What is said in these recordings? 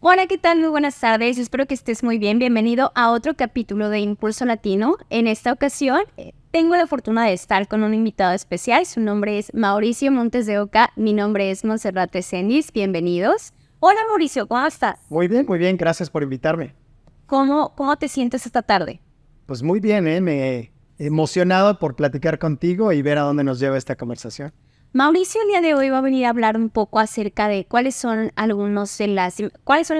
Hola, ¿qué tal? Muy buenas tardes. Espero que estés muy bien. Bienvenido a otro capítulo de Impulso Latino. En esta ocasión tengo la fortuna de estar con un invitado especial. Su nombre es Mauricio Montes de Oca. Mi nombre es Monserrate Sendis. Bienvenidos. Hola Mauricio, ¿cómo estás? Muy bien, gracias por invitarme. ¿Cómo te sientes esta tarde? Pues muy bien, me he emocionado por platicar contigo y ver a dónde nos lleva esta conversación. Mauricio el día de hoy va a venir a hablar un poco acerca de cuáles son las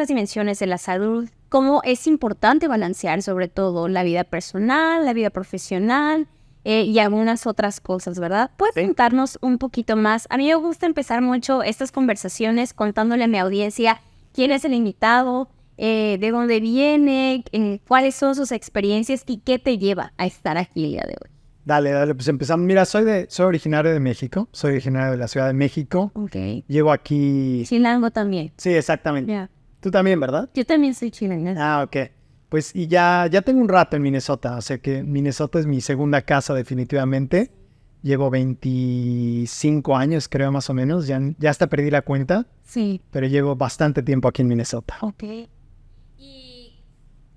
dimensiones de la salud, cómo es importante balancear sobre todo la vida personal, la vida profesional y algunas otras cosas, ¿verdad? ¿Puedes Sí. contarnos un poquito más? A mí me gusta empezar mucho estas conversaciones contándole a mi audiencia quién es el invitado, de dónde viene, cuáles son sus experiencias y qué te lleva a estar aquí el día de hoy. Dale, pues empezamos. Mira, soy originario de México, soy originario de la Ciudad de México. Ok. Llevo aquí... Chilango también. Sí, exactamente. Ya. Tú también, ¿verdad? Yo también soy chilena. Ah, ok. Pues y ya tengo un rato en Minnesota, o sea que Minnesota es mi segunda casa definitivamente. Llevo 25 años, creo, más o menos. Ya hasta perdí la cuenta, Sí. pero llevo bastante tiempo aquí en Minnesota. Ok. Y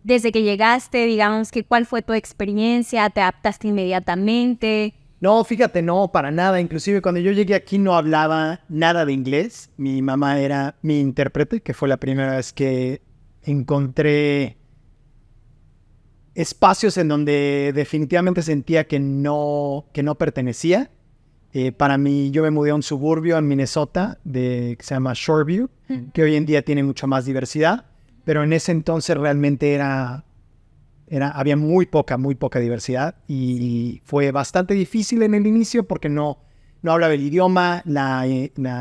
desde que llegaste, digamos que ¿cuál fue tu experiencia? ¿Te adaptaste inmediatamente? No, fíjate, no, para nada. Inclusive cuando yo llegué aquí no hablaba nada de inglés. Mi mamá era mi intérprete, que fue la primera vez que encontré espacios en donde definitivamente sentía que no pertenecía. Para mí, yo me mudé a un suburbio en Minnesota que se llama Shoreview, que hoy en día tiene mucho más diversidad, pero en ese entonces realmente había muy poca diversidad y fue bastante difícil en el inicio porque no hablaba el idioma, la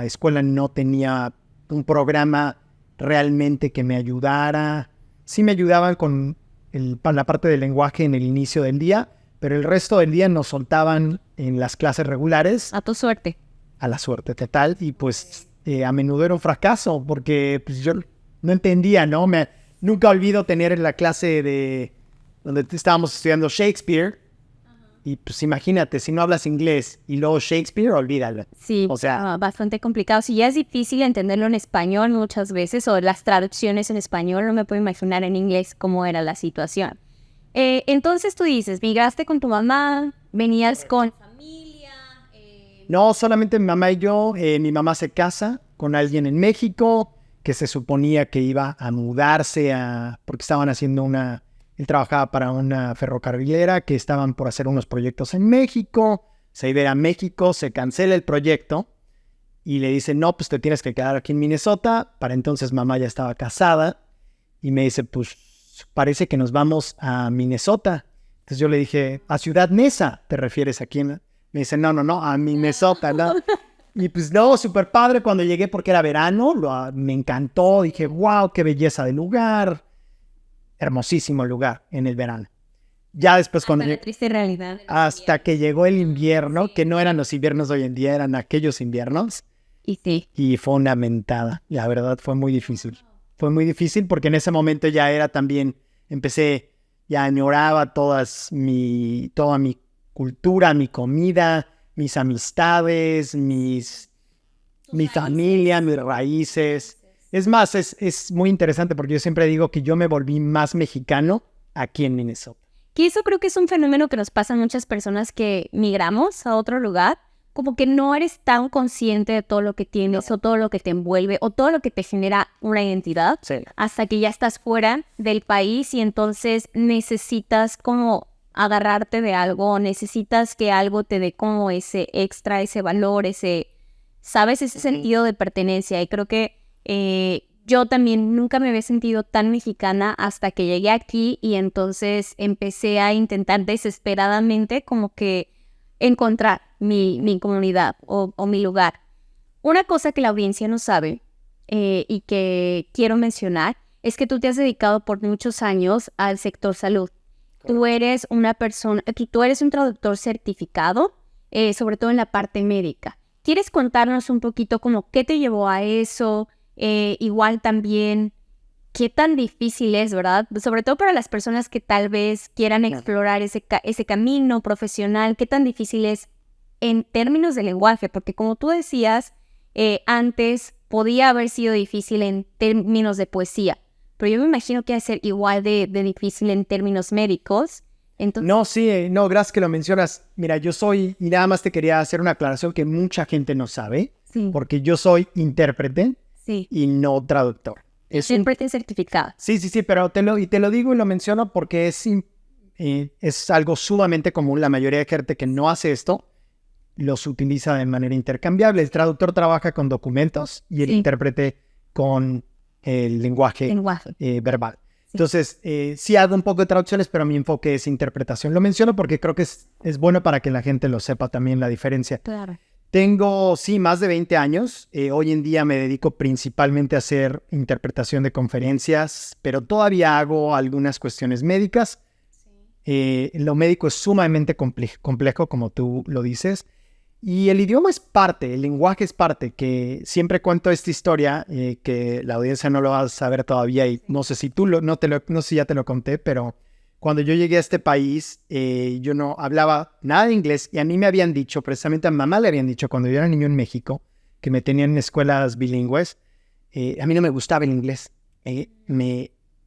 escuela no tenía un programa realmente que me ayudara. Sí me ayudaban con la parte del lenguaje en el inicio del día, pero el resto del día nos soltaban en las clases regulares A tu suerte. a la suerte total y pues a menudo era un fracaso porque pues, yo no entendía, ¿no? Nunca olvido tener en la clase donde estábamos estudiando Shakespeare y pues imagínate, si no hablas inglés y luego Shakespeare, olvídalo. Sí, O sea, bastante complicado. Si ya es difícil entenderlo en español muchas veces o las traducciones en español, no me puedo imaginar en inglés cómo era la situación. Entonces tú dices, migraste con tu mamá, venías con familia. no solamente mi mamá y yo, mi mamá se casa con alguien en México que se suponía que iba a mudarse porque estaban haciendo él trabajaba para una ferrocarrilera que estaban por hacer unos proyectos en México, se iba a ir a México, se cancela el proyecto y le dicen, no, pues te tienes que quedar aquí en Minnesota. Para entonces mamá ya estaba casada y me dice, pues parece que nos vamos a Minnesota. Entonces yo le dije, a Ciudad Neza, ¿te refieres a quién? Me dice, no, a Minnesota, ¿no? Y pues no, súper padre cuando llegué porque era verano, me encantó, dije, wow, qué belleza de lugar, hermosísimo lugar en el verano. Ya después cuando La triste realidad. hasta que llegó el invierno, que no eran los inviernos de hoy en día, eran aquellos inviernos, Y sí. y fue una mentada, la verdad fue muy difícil. Fue muy difícil porque en ese momento ya era también, ya añoraba toda mi cultura, mi comida, mis amistades, mi familia, mis raíces. Es más, es muy interesante porque yo siempre digo que yo me volví más mexicano aquí en Minnesota. Que eso creo que es un fenómeno que nos pasa a muchas personas que migramos a otro lugar, como que no eres tan consciente de todo lo que tienes o todo lo que te envuelve o todo lo que te genera una identidad Sí. hasta que ya estás fuera del país y entonces necesitas como agarrarte de algo, necesitas que algo te dé como ese extra, ese valor, ¿sabes? Ese sentido de pertenencia. Y creo que yo también nunca me había sentido tan mexicana hasta que llegué aquí y entonces empecé a intentar desesperadamente como que encontrar mi comunidad o mi lugar. Una cosa que la audiencia no sabe y que quiero mencionar es que tú te has dedicado por muchos años al sector salud. Tú eres tú eres un traductor certificado, sobre todo en la parte médica. ¿Quieres contarnos un poquito como qué te llevó a eso? Igual también, qué tan difícil es, ¿verdad? Sobre todo para las personas que tal vez quieran explorar ese camino profesional, qué tan difícil es en términos de lenguaje, porque como tú decías, antes podía haber sido difícil en términos de poesía, pero yo me imagino que va a ser igual de difícil en términos médicos. Entonces... No, sí, no, gracias que lo mencionas. Mira, y nada más te quería hacer una aclaración que mucha gente no sabe, Sí. porque yo soy intérprete Sí. y no traductor. Intérprete certificado. Sí, pero te lo digo y lo menciono porque es algo sumamente común. La mayoría de gente que no hace esto los utiliza de manera intercambiable. El traductor trabaja con documentos y el intérprete con el lenguaje. Verbal. Sí. Entonces, sí hago un poco de traducciones, pero mi enfoque es interpretación. Lo menciono porque creo que es bueno para que la gente lo sepa también la diferencia. Claro. Tengo, sí, más de 20 años. Hoy en día me dedico principalmente a hacer interpretación de conferencias, pero todavía hago algunas cuestiones médicas. Sí. Lo médico es sumamente complejo, como tú lo dices. Y el idioma es parte, el lenguaje es parte, que siempre cuento esta historia, que la audiencia no lo va a saber todavía, y no sé si no sé si ya te lo conté, pero cuando yo llegué a este país, yo no hablaba nada de inglés, y a mí me habían dicho, precisamente a mi mamá le habían dicho cuando yo era niño en México, que me tenían en escuelas bilingües, a mí no me gustaba el inglés,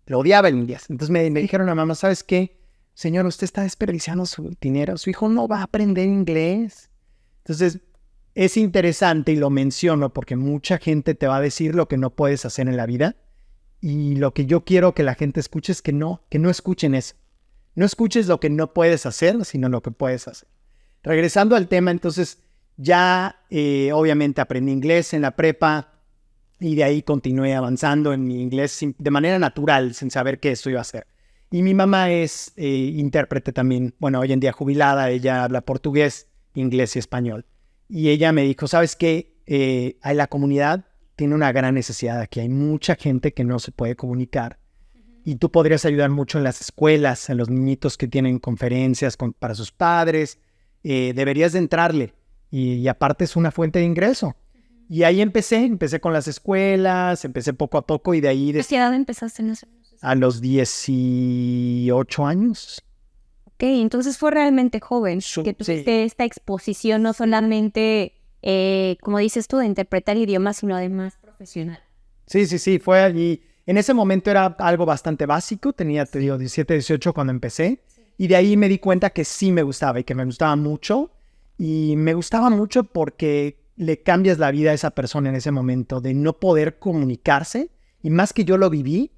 lo odiaba el inglés. Entonces me dijeron a mamá, ¿sabes qué? Señor, usted está desperdiciando su dinero, su hijo no va a aprender inglés. Entonces, es interesante y lo menciono porque mucha gente te va a decir lo que no puedes hacer en la vida, y lo que yo quiero que la gente escuche es que no escuchen eso. No escuches lo que no puedes hacer, sino lo que puedes hacer. Regresando al tema, entonces, ya obviamente aprendí inglés en la prepa y de ahí continué avanzando en mi inglés de manera natural, sin saber qué eso iba a hacer. Y mi mamá es intérprete también, bueno, hoy en día jubilada, ella habla portugués, inglés y español. Y ella me dijo, ¿sabes qué? La comunidad tiene una gran necesidad aquí. Hay mucha gente que no se puede comunicar. Y tú podrías ayudar mucho en las escuelas, en los niñitos que tienen conferencias para sus padres. Deberías de entrarle. Y aparte es una fuente de ingreso. Y ahí empecé con las escuelas, empecé poco a poco y de ahí... ¿A qué edad empezaste en eso? A los 18 años. Ok, entonces fue realmente joven que tuviste esta exposición, no solamente, como dices tú, de interpretar idiomas, sino además profesional. Sí, fue allí. En ese momento era algo bastante básico, tenía, te digo, 17, 18 cuando empecé, y de ahí me di cuenta que sí me gustaba y que me gustaba mucho, y me gustaba mucho porque le cambias la vida a esa persona en ese momento, de no poder comunicarse, y más que yo lo viví,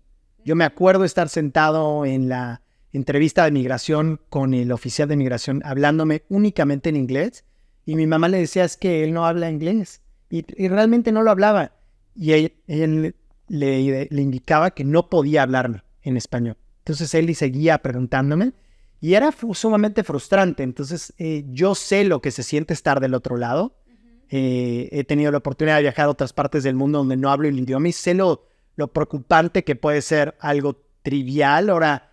yo me acuerdo estar sentado en la entrevista de migración con el oficial de migración hablándome únicamente en inglés, y mi mamá le decía, es que él no habla inglés, y realmente no lo hablaba, y él le indicaba que no podía hablarme en español. Entonces él seguía preguntándome y era sumamente frustrante. Entonces yo sé lo que se siente estar del otro lado. He tenido la oportunidad de viajar a otras partes del mundo donde no hablo el idioma y sé lo preocupante que puede ser algo trivial. Ahora,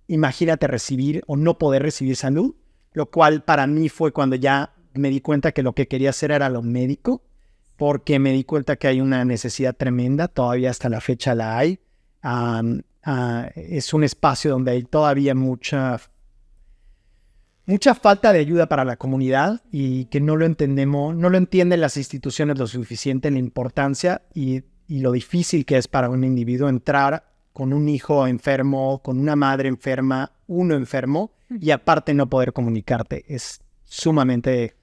imagínate recibir o no poder recibir salud, lo cual para mí fue cuando ya me di cuenta que lo que quería hacer era lo médico, porque me di cuenta que hay una necesidad tremenda, todavía hasta la fecha la hay. Es un espacio donde hay todavía mucha falta de ayuda para la comunidad y que no lo entendemos, no lo entienden las instituciones lo suficiente, la importancia y lo difícil que es para un individuo entrar con un hijo enfermo, con una madre enferma, uno enfermo, y aparte no poder comunicarte. Es sumamente...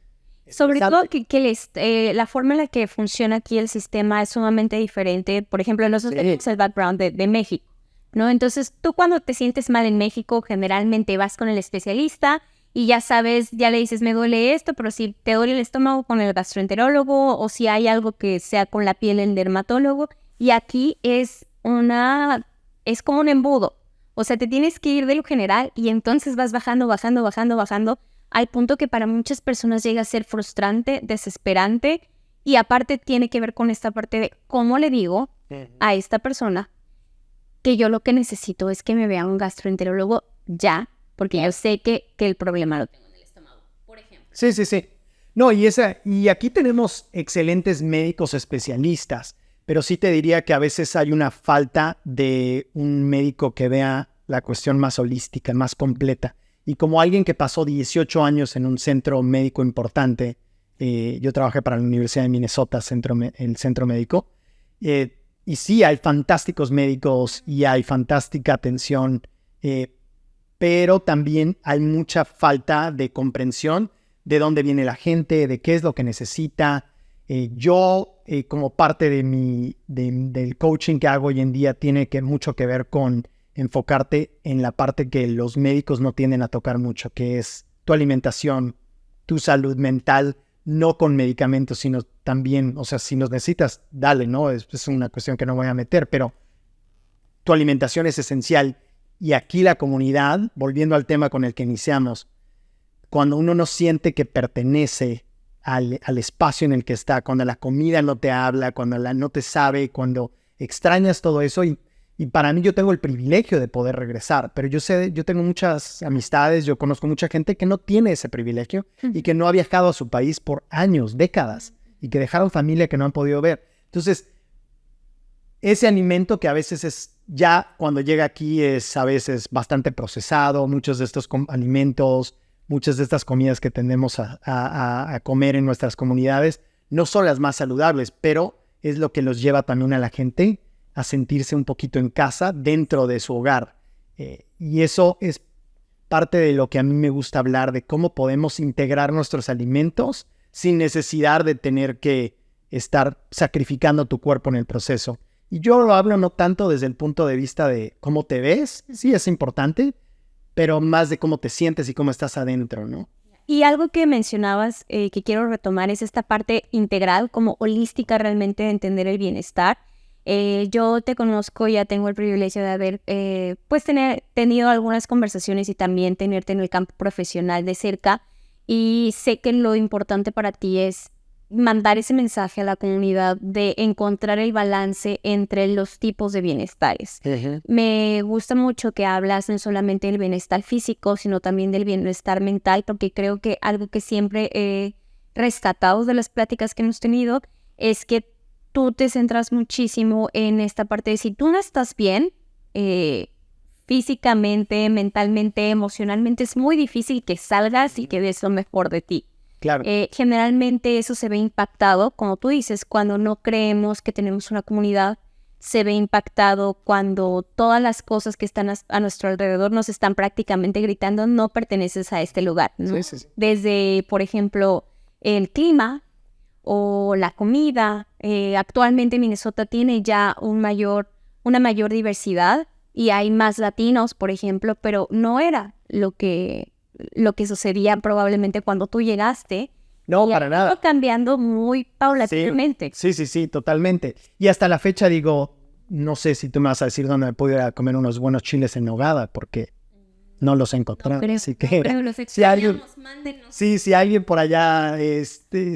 Sobre todo que la forma en la que funciona aquí el sistema es sumamente diferente. Por ejemplo, nosotros tenemos el background de México, ¿no? Entonces, tú cuando te sientes mal en México, generalmente vas con el especialista y ya sabes, ya le dices, me duele esto, pero si te duele el estómago, con el gastroenterólogo, o si hay algo que sea con la piel, el dermatólogo. Y aquí es como un embudo. O sea, te tienes que ir de lo general y entonces vas bajando, al punto que para muchas personas llega a ser frustrante, desesperante, y aparte tiene que ver con esta parte de cómo le digo a esta persona que yo lo que necesito es que me vea un gastroenterólogo ya, porque yo sé que el problema lo tengo en el estómago, por ejemplo. Sí. No, y aquí tenemos excelentes médicos especialistas, pero sí te diría que a veces hay una falta de un médico que vea la cuestión más holística, más completa. Y como alguien que pasó 18 años en un centro médico importante, yo trabajé para la Universidad de Minnesota, el centro médico, Y sí, hay fantásticos médicos y hay fantástica atención, pero también hay mucha falta de comprensión de dónde viene la gente, de qué es lo que necesita. Yo, como parte de del coaching que hago hoy en día, tiene mucho que ver con enfocarte en la parte que los médicos no tienden a tocar mucho, que es tu alimentación, tu salud mental, no con medicamentos, sino también, o sea, si los necesitas, dale, ¿no? Es una cuestión que no voy a meter, pero tu alimentación es esencial. Y aquí la comunidad, volviendo al tema con el que iniciamos, cuando uno no siente que pertenece al espacio en el que está, cuando la comida no te habla, cuando no te sabe, cuando extrañas todo eso, y para mí yo tengo el privilegio de poder regresar, pero yo tengo muchas amistades, yo conozco mucha gente que no tiene ese privilegio y que no ha viajado a su país por años, décadas, y que dejaron familia que no han podido ver. Entonces, ese alimento que a veces es, ya cuando llega aquí es a veces bastante procesado, muchos de estos alimentos, muchas de estas comidas que tendemos a comer en nuestras comunidades, no son las más saludables, pero es lo que los lleva también a la gente a sentirse un poquito en casa dentro de su hogar. Y eso es parte de lo que a mí me gusta hablar, de cómo podemos integrar nuestros alimentos sin necesidad de tener que estar sacrificando tu cuerpo en el proceso. Y yo lo hablo no tanto desde el punto de vista de cómo te ves, sí es importante, pero más de cómo te sientes y cómo estás adentro, ¿no? Y algo que mencionabas que quiero retomar es esta parte integral, como holística realmente de entender el bienestar. Yo te conozco, ya tengo el privilegio de haber tenido algunas conversaciones y también tenerte en el campo profesional de cerca, y sé que lo importante para ti es mandar ese mensaje a la comunidad de encontrar el balance entre los tipos de bienestares. Uh-huh. Me gusta mucho que hablas no solamente del bienestar físico, sino también del bienestar mental, porque creo que algo que siempre he rescatado de las pláticas que hemos tenido es que tú te centras muchísimo en esta parte de si tú no estás bien, físicamente, mentalmente, emocionalmente, es muy difícil que salgas y que des lo mejor de ti. Claro. Generalmente eso se ve impactado, como tú dices, cuando no creemos que tenemos una comunidad, se ve impactado cuando todas las cosas que están a nuestro alrededor nos están prácticamente gritando, no perteneces a este lugar, ¿no? Sí. Desde, por ejemplo, el clima o la comida. Actualmente Minnesota tiene ya una mayor diversidad y hay más latinos, por ejemplo, pero no era lo que sucedía probablemente cuando tú llegaste. No, para nada. Está cambiando muy paulatinamente. Sí, totalmente. Y hasta la fecha digo, no sé si tú me vas a decir dónde me puedo ir a comer unos buenos chiles en nogada, porque no los he encontrado. No creo, así que los mándenos. Si alguien por allá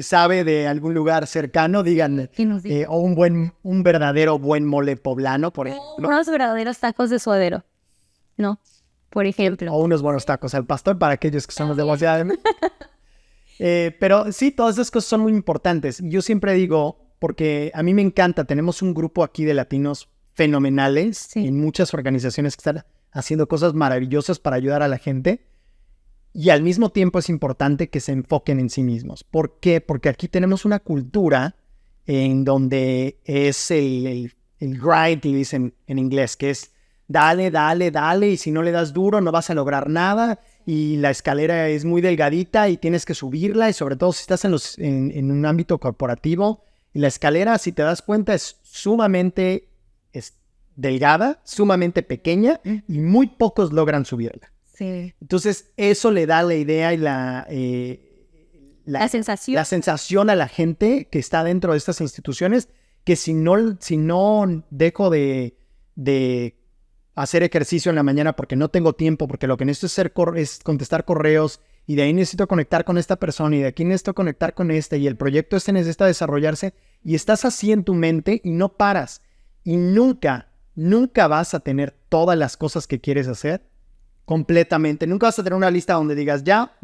sabe de algún lugar cercano, díganme. O un verdadero buen mole poblano, por ejemplo. Unos verdaderos tacos de suadero, ¿no? Por ejemplo. O unos buenos tacos al pastor para aquellos que somos demasiado. Pero sí, todas esas cosas son muy importantes. Yo siempre digo, porque a mí me encanta, tenemos un grupo aquí de latinos fenomenales en muchas organizaciones que están haciendo cosas maravillosas para ayudar a la gente. Y al mismo tiempo es importante que se enfoquen en sí mismos. ¿Por qué? Porque aquí tenemos una cultura en donde es el grind, y dicen en inglés, que es dale, y si no le das duro no vas a lograr nada, y la escalera es muy delgadita y tienes que subirla, y sobre todo si estás en un ámbito corporativo, y la escalera, si te das cuenta, es sumamente delgada, sumamente pequeña, y muy pocos logran subirla. Sí. Entonces eso le da la idea y la sensación a la gente que está dentro de estas instituciones, que si no dejo de hacer ejercicio en la mañana porque no tengo tiempo, porque lo que necesito es contestar correos, y de ahí necesito conectar con esta persona, y de aquí necesito conectar con esta, y el proyecto necesita desarrollarse, y estás así en tu mente y no paras, y nunca vas a tener todas las cosas que quieres hacer completamente. Nunca vas a tener una lista donde digas ya.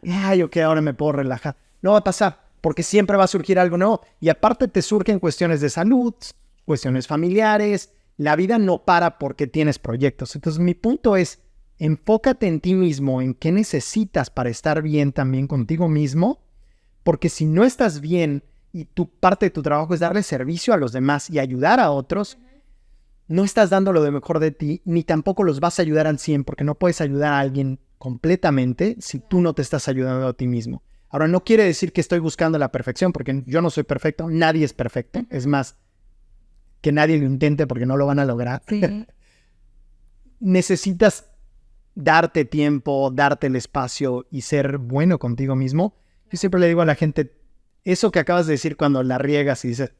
Ay, ok, ahora me puedo relajar. No va a pasar, porque siempre va a surgir algo nuevo. Y aparte te surgen cuestiones de salud, cuestiones familiares. La vida no para porque tienes proyectos. Entonces mi punto es, enfócate en ti mismo, en qué necesitas para estar bien también contigo mismo, porque si no estás bien y tu parte de tu trabajo es darle servicio a los demás y ayudar a otros, no estás dando lo de mejor de ti, ni tampoco los vas a ayudar al 100, porque no puedes ayudar a alguien completamente si tú no te estás ayudando a ti mismo. Ahora, no quiere decir que estoy buscando la perfección, porque yo no soy perfecto, nadie es perfecto. Es más, que nadie lo intente porque no lo van a lograr. Sí. Necesitas darte tiempo, darte el espacio y ser bueno contigo mismo. Yo siempre le digo a la gente, eso que acabas de decir cuando la riegas y dices,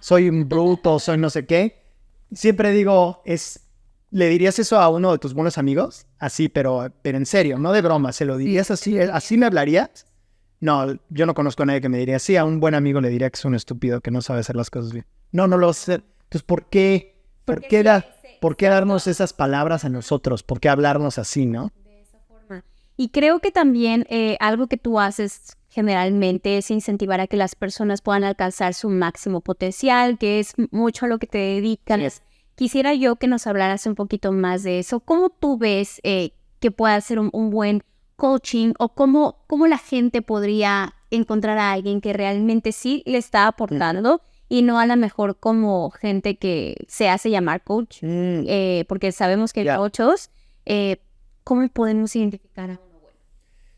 soy un bruto, soy no sé qué, siempre digo, ¿le dirías eso a uno de tus buenos amigos? Así, pero en serio, no de broma, ¿se lo dirías así? ¿Así me hablarías? No, yo no conozco a nadie que me diría así. A un buen amigo le diría que es un estúpido, que no sabe hacer las cosas bien. No lo vas a hacer. Entonces, ¿por qué darnos esas palabras a nosotros? ¿Por qué hablarnos así, no? De esa forma. Y creo que también algo que tú haces generalmente es incentivar a que las personas puedan alcanzar su máximo potencial, que es mucho a lo que te dedicas. Yes. Quisiera yo que nos hablaras un poquito más de eso. ¿Cómo tú ves que pueda ser un buen coaching o cómo la gente podría encontrar a alguien que realmente sí le está aportando y no a lo mejor como gente que se hace llamar coach? Porque sabemos que hay coaches. ¿Cómo podemos identificar a uno bueno?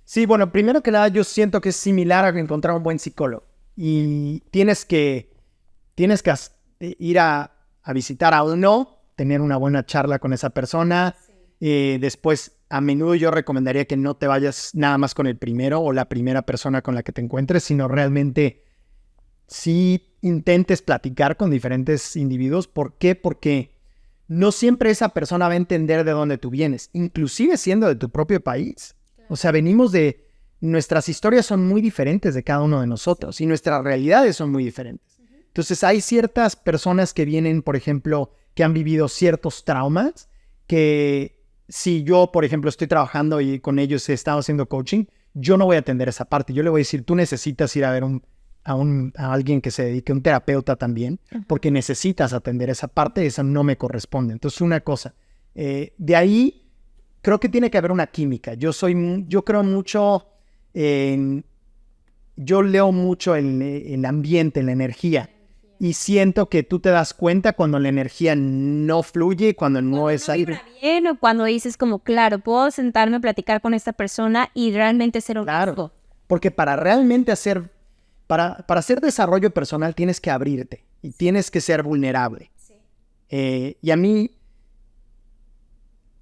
Sí, bueno, primero que nada yo siento que es similar a encontrar un buen psicólogo. Y tienes que ir a visitar a uno, tener una buena charla con esa persona. Sí. Después, a menudo yo recomendaría que no te vayas nada más con el primero o la primera persona con la que te encuentres, sino realmente sí intentes platicar con diferentes individuos. ¿Por qué? Porque no siempre esa persona va a entender de dónde tú vienes, inclusive siendo de tu propio país. Claro. O sea, nuestras historias son muy diferentes de cada uno de nosotros y nuestras realidades son muy diferentes. Entonces hay ciertas personas que vienen, por ejemplo, que han vivido ciertos traumas, que si yo, por ejemplo, estoy trabajando y con ellos he estado haciendo coaching, yo no voy a atender esa parte. Yo le voy a decir, tú necesitas ir a ver a alguien que se dedique, un terapeuta también, porque necesitas atender esa parte, esa no me corresponde. Entonces, una cosa, de ahí creo que tiene que haber una química. Yo creo mucho yo leo mucho el ambiente, la energía. Y siento que tú te das cuenta cuando la energía no fluye, cuando no es aire. Bien, o cuando dices como, claro, puedo sentarme a platicar con esta persona y realmente ser honesto. Claro, porque para realmente para hacer desarrollo personal tienes que abrirte y tienes que ser vulnerable. Sí. Y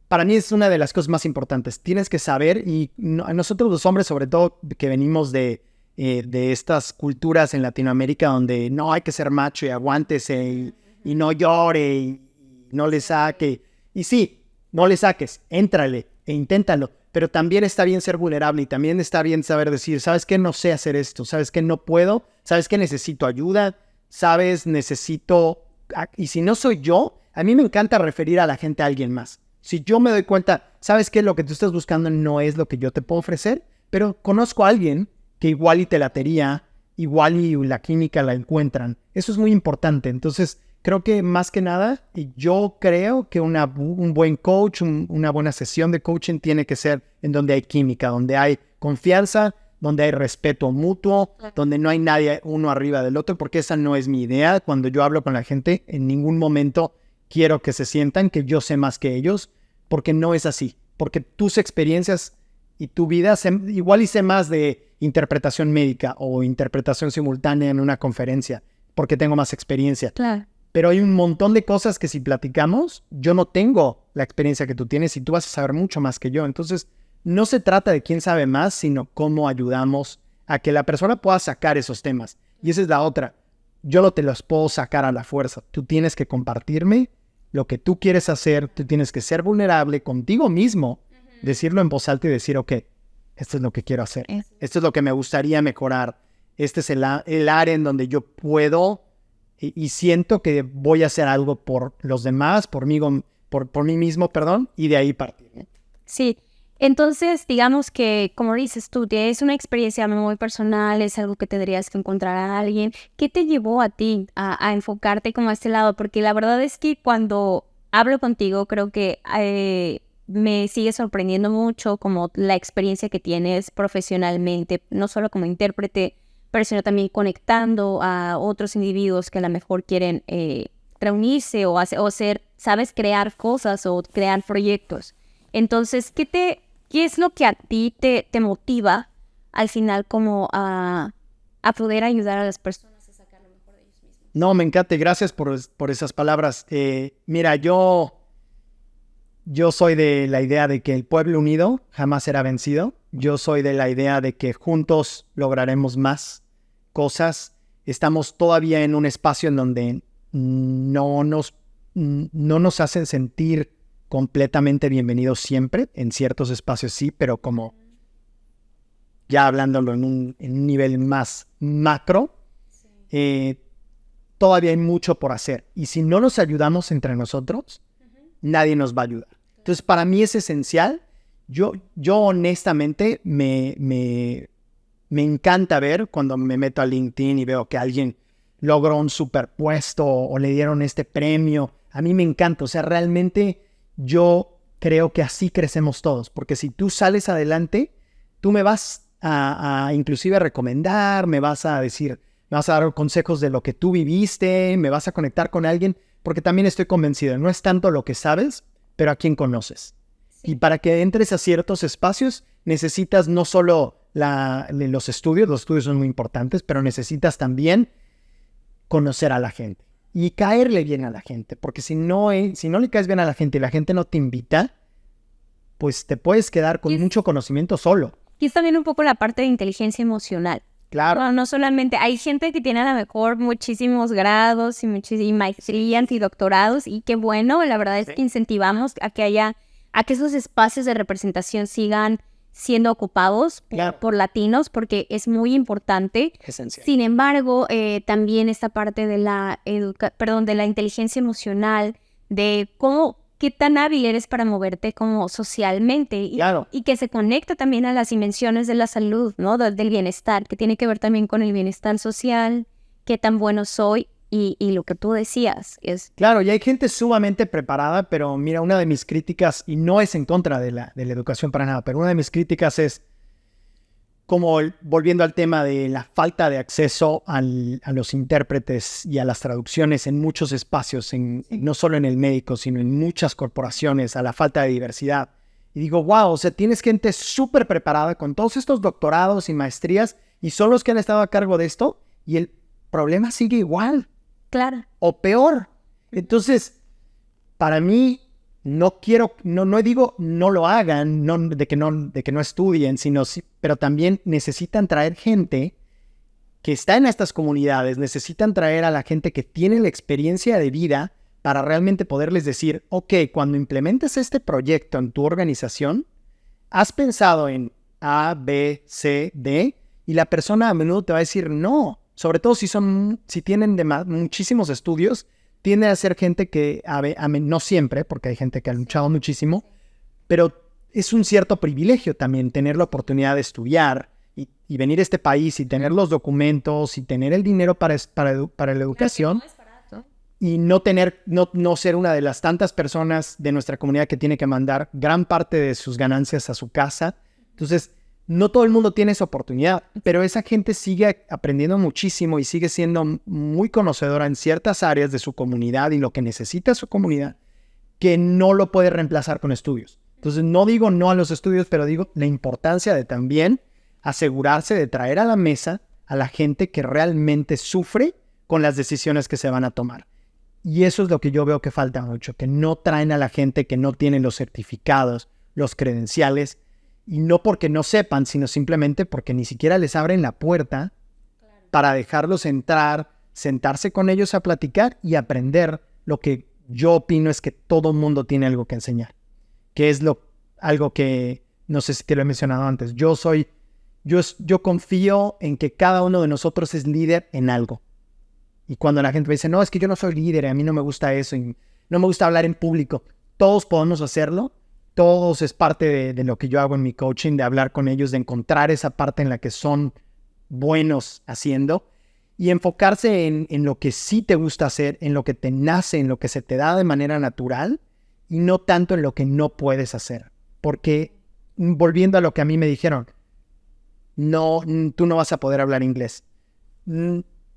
para mí es una de las cosas más importantes. Tienes que saber, y nosotros los hombres, sobre todo que venimos de estas culturas en Latinoamérica donde no hay que ser macho y aguántese y no llore y no le saque. Y sí, no le saques, éntrale e inténtalo. Pero también está bien ser vulnerable y también está bien saber decir, ¿sabes qué? No sé hacer esto, ¿sabes qué? No puedo, ¿sabes qué? Necesito ayuda, ¿sabes? Y si no soy yo, a mí me encanta referir a la gente a alguien más. Si yo me doy cuenta, ¿sabes qué? Lo que tú estás buscando no es lo que yo te puedo ofrecer, pero conozco a alguien que igual y te latería, igual y la química la encuentran. Eso es muy importante. Entonces, creo que más que nada, yo creo que un buen coach, una buena sesión de coaching tiene que ser en donde hay química, donde hay confianza, donde hay respeto mutuo, donde no hay nadie uno arriba del otro, porque esa no es mi idea. Cuando yo hablo con la gente, en ningún momento quiero que se sientan que yo sé más que ellos, porque no es así. Porque tus experiencias y tu vida, igual hice más de interpretación médica o interpretación simultánea en una conferencia, porque tengo más experiencia. Claro. Pero hay un montón de cosas que si platicamos, yo no tengo la experiencia que tú tienes y tú vas a saber mucho más que yo. Entonces, no se trata de quién sabe más, sino cómo ayudamos a que la persona pueda sacar esos temas. Y esa es la otra. Yo no te los puedo sacar a la fuerza. Tú tienes que compartirme lo que tú quieres hacer. Tú tienes que ser vulnerable contigo mismo, decirlo en voz alta y decir, ok, esto es lo que quiero hacer. Esto es lo que me gustaría mejorar. Este es el área en donde yo puedo y siento que voy a hacer algo por los demás, por mí mismo, y de ahí partir. Sí. Entonces, digamos que, como dices tú, es una experiencia muy personal, es algo que tendrías que encontrar a alguien. ¿Qué te llevó a ti a enfocarte como a este lado? Porque la verdad es que cuando hablo contigo, creo que me sigue sorprendiendo mucho como la experiencia que tienes profesionalmente, no solo como intérprete, pero sino también conectando a otros individuos que a lo mejor quieren reunirse o hacer, sabes, crear cosas o crear proyectos. Entonces, ¿qué es lo que a ti te motiva al final como a poder ayudar a las personas a sacar lo mejor de ellos mismos? No, me encanta. Gracias por esas palabras. Mira, yo soy de la idea de que el pueblo unido jamás será vencido. Yo soy de la idea de que juntos lograremos más cosas. Estamos todavía en un espacio en donde no nos hacen sentir completamente bienvenidos siempre. En ciertos espacios sí, pero como ya hablándolo en un nivel más macro, todavía hay mucho por hacer. Y si no nos ayudamos entre nosotros, nadie nos va a ayudar. Entonces, para mí es esencial. Yo honestamente me encanta ver cuando me meto a LinkedIn y veo que alguien logró un superpuesto o le dieron este premio. A mí me encanta. O sea, realmente yo creo que así crecemos todos. Porque si tú sales adelante, tú me vas a inclusive recomendar, me vas a dar consejos de lo que tú viviste, me vas a conectar con alguien. Porque también estoy convencido, no es tanto lo que sabes, pero a quién conoces. Sí. Y para que entres a ciertos espacios, necesitas no solo los estudios son muy importantes, pero necesitas también conocer a la gente y caerle bien a la gente. Porque si no le caes bien a la gente y la gente no te invita, pues te puedes quedar con mucho conocimiento solo. Y es también un poco la parte de inteligencia emocional. Claro. No solamente, hay gente que tiene a lo mejor muchísimos grados y maestrías y doctorados, y qué bueno, la verdad es que incentivamos a que esos espacios de representación sigan siendo ocupados por latinos, porque es muy importante. Esencial. Sin embargo, también esta parte de la inteligencia emocional, de qué tan hábil eres para moverte como socialmente y que se conecta también a las dimensiones de la salud, ¿no? Del bienestar, que tiene que ver también con el bienestar social, qué tan bueno soy y lo que tú decías es... Claro, y hay gente sumamente preparada, pero mira, una de mis críticas, y no es en contra de la educación para nada, pero una de mis críticas es como volviendo al tema de la falta de acceso a los intérpretes y a las traducciones en muchos espacios, no solo en el médico, sino en muchas corporaciones, a la falta de diversidad. Y digo, wow, o sea, tienes gente súper preparada con todos estos doctorados y maestrías y son los que han estado a cargo de esto y el problema sigue igual. Claro. O peor. Entonces, para mí... No digo no lo hagan, de que no estudien, pero también necesitan traer gente que está en estas comunidades, necesitan traer a la gente que tiene la experiencia de vida para realmente poderles decir, ok, cuando implementes este proyecto en tu organización, has pensado en A, B, C, D, y la persona a menudo te va a decir no, sobre todo si tienen muchísimos estudios. Tiende a ser gente que, no siempre, porque hay gente que ha luchado muchísimo, pero es un cierto privilegio también tener la oportunidad de estudiar y venir a este país y tener los documentos y tener el dinero para la educación y no ser una de las tantas personas de nuestra comunidad que tiene que mandar gran parte de sus ganancias a su casa. Entonces, no todo el mundo tiene esa oportunidad, pero esa gente sigue aprendiendo muchísimo y sigue siendo muy conocedora en ciertas áreas de su comunidad y lo que necesita su comunidad, que no lo puede reemplazar con estudios. Entonces, no digo no a los estudios, pero digo la importancia de también asegurarse de traer a la mesa a la gente que realmente sufre con las decisiones que se van a tomar. Y eso es lo que yo veo que falta mucho, que no traen a la gente que no tiene los certificados, los credenciales. Y no porque no sepan, sino simplemente porque ni siquiera les abren la puerta para dejarlos entrar, sentarse con ellos a platicar y aprender. Lo que yo opino es que todo mundo tiene algo que enseñar. Que es algo que, no sé si te lo he mencionado antes, yo confío en que cada uno de nosotros es líder en algo. Y cuando la gente me dice, no, es que yo no soy líder, a mí no me gusta eso, y no me gusta hablar en público, todos podemos hacerlo. Todos es parte de lo que yo hago en mi coaching, de hablar con ellos, de encontrar esa parte en la que son buenos haciendo y enfocarse en lo que sí te gusta hacer, en lo que te nace, en lo que se te da de manera natural y no tanto en lo que no puedes hacer. Porque, volviendo a lo que a mí me dijeron, no, tú no vas a poder hablar inglés.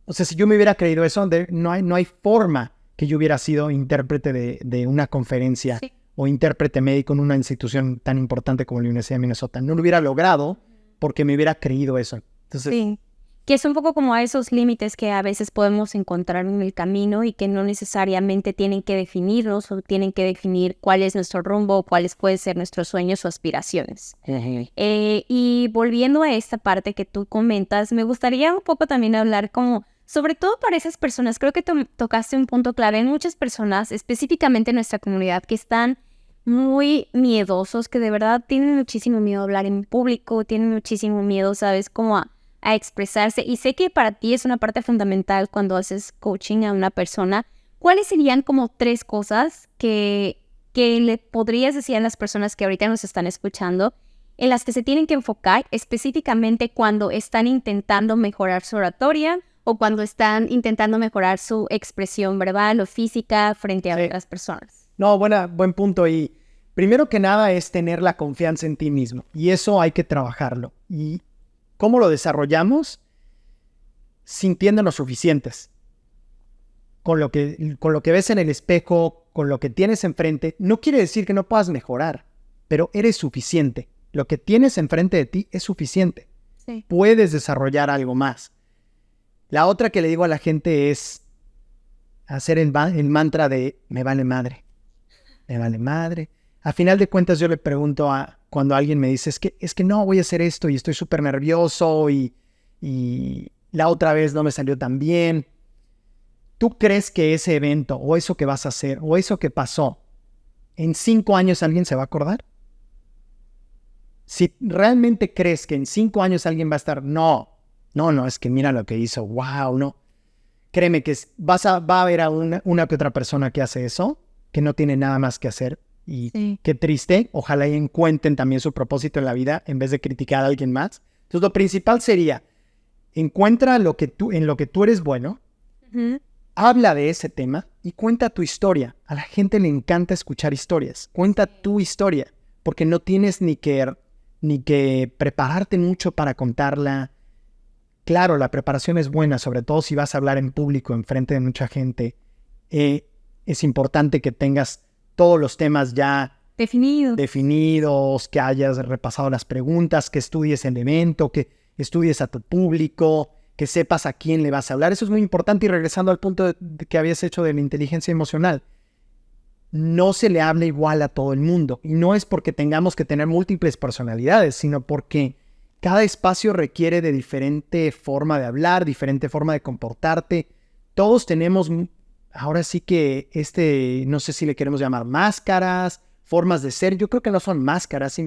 o sea, si yo me hubiera creído eso, no hay forma que yo hubiera sido intérprete de una conferencia o intérprete médico en una institución tan importante como la Universidad de Minnesota. No lo hubiera logrado porque me hubiera creído eso. Entonces, que es un poco como a esos límites que a veces podemos encontrar en el camino y que no necesariamente tienen que definirnos o tienen que definir cuál es nuestro rumbo o cuáles pueden ser nuestros sueños o aspiraciones. Y volviendo a esta parte que tú comentas, me gustaría un poco también hablar como, sobre todo para esas personas, creo que tocaste un punto clave en muchas personas, específicamente en nuestra comunidad, que están muy miedosos, que de verdad tienen muchísimo miedo a hablar en público, tienen muchísimo miedo, ¿sabes? Como a expresarse. Y sé que para ti es una parte fundamental cuando haces coaching a una persona. ¿Cuáles serían como 3 cosas que le podrías decir a las personas que ahorita nos están escuchando en las que se tienen que enfocar específicamente cuando están intentando mejorar su oratoria o cuando están intentando mejorar su expresión verbal o física frente a otras personas? No, buen punto. Y primero que nada es tener la confianza en ti mismo. Y eso hay que trabajarlo. ¿Y cómo lo desarrollamos? Sintiéndonos suficientes. Con lo que ves en el espejo, con lo que tienes enfrente, no quiere decir que no puedas mejorar, pero eres suficiente. Lo que tienes enfrente de ti es suficiente. Sí. Puedes desarrollar algo más. La otra que le digo a la gente es hacer el mantra de me vale madre. Me vale madre. A final de cuentas yo le pregunto cuando alguien me dice es que no voy a hacer esto y estoy súper nervioso y la otra vez no me salió tan bien. ¿Tú crees que ese evento o eso que vas a hacer o eso que pasó en 5 años alguien se va a acordar? Si realmente crees que en 5 años alguien va a estar, no, es que mira lo que hizo, wow, no. Créeme que va a haber a una que otra persona que hace eso, que no tiene nada más que hacer. Y qué triste, ojalá y encuentren también su propósito en la vida en vez de criticar a alguien más. Entonces lo principal sería, encuentra en lo que tú eres bueno, habla de ese tema y cuenta tu historia. A la gente le encanta escuchar historias. Cuenta tu historia, porque no tienes ni que prepararte mucho para contarla. Claro, la preparación es buena, sobre todo si vas a hablar en público, enfrente de mucha gente. Es importante que tengas todos los temas ya definidos, que hayas repasado las preguntas, que estudies el evento, que estudies a tu público, que sepas a quién le vas a hablar. Eso es muy importante. Y regresando al punto que habías hecho de la inteligencia emocional, no se le habla igual a todo el mundo. Y no es porque tengamos que tener múltiples personalidades, sino porque cada espacio requiere de diferente forma de hablar, diferente forma de comportarte. Todos tenemos, ahora sí que no sé si le queremos llamar máscaras, formas de ser. Yo creo que no son máscaras.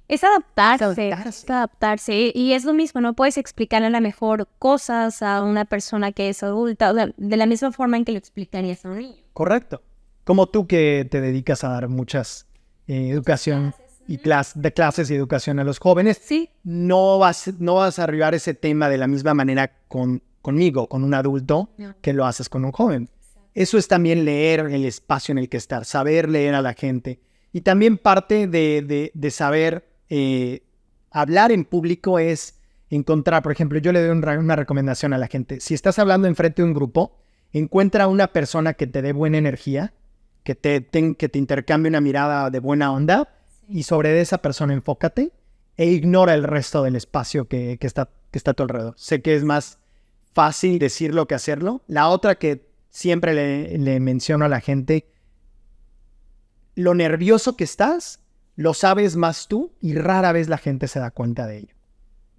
Es adaptarse. Y es lo mismo, no puedes explicarle a lo mejor cosas a una persona que es adulta, o sea, de la misma forma en que lo explicarías a un niño. Correcto. Como tú que te dedicas a dar muchas educación y clases y educación a los jóvenes, sí, no vas a arribar ese tema de la misma manera conmigo, con un adulto, que lo haces con un joven. Eso es también leer el espacio en el que estar, saber leer a la gente. Y también parte de saber hablar en público es encontrar, por ejemplo, yo le doy una recomendación a la gente. Si estás hablando enfrente de un grupo, encuentra una persona que te dé buena energía, que te intercambie una mirada de buena onda, y sobre esa persona enfócate e ignora el resto del espacio que está a tu alrededor. Sé que es más fácil decirlo que hacerlo. La otra que siempre le menciono a la gente, lo nervioso que estás, lo sabes más tú y rara vez la gente se da cuenta de ello.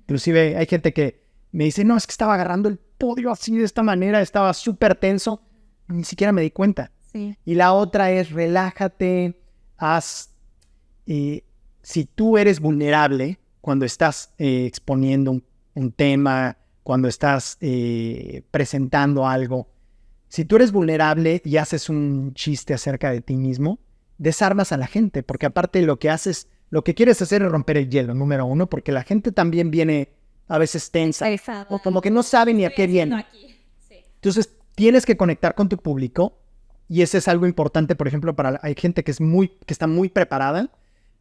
Inclusive hay gente que me dice, no, es que estaba agarrando el podio así de esta manera, estaba súper tenso, ni siquiera me di cuenta. Sí. Y la otra es relájate, si tú eres vulnerable cuando estás exponiendo un tema, cuando estás presentando algo, si tú eres vulnerable y haces un chiste acerca de ti mismo, desarmas a la gente, porque aparte lo que quieres hacer es romper el hielo, número 1, porque la gente también viene a veces tensa, o como que no sabe ni a qué viene. Sí. Entonces tienes que conectar con tu público, y ese es algo importante, por ejemplo, hay gente que está muy preparada,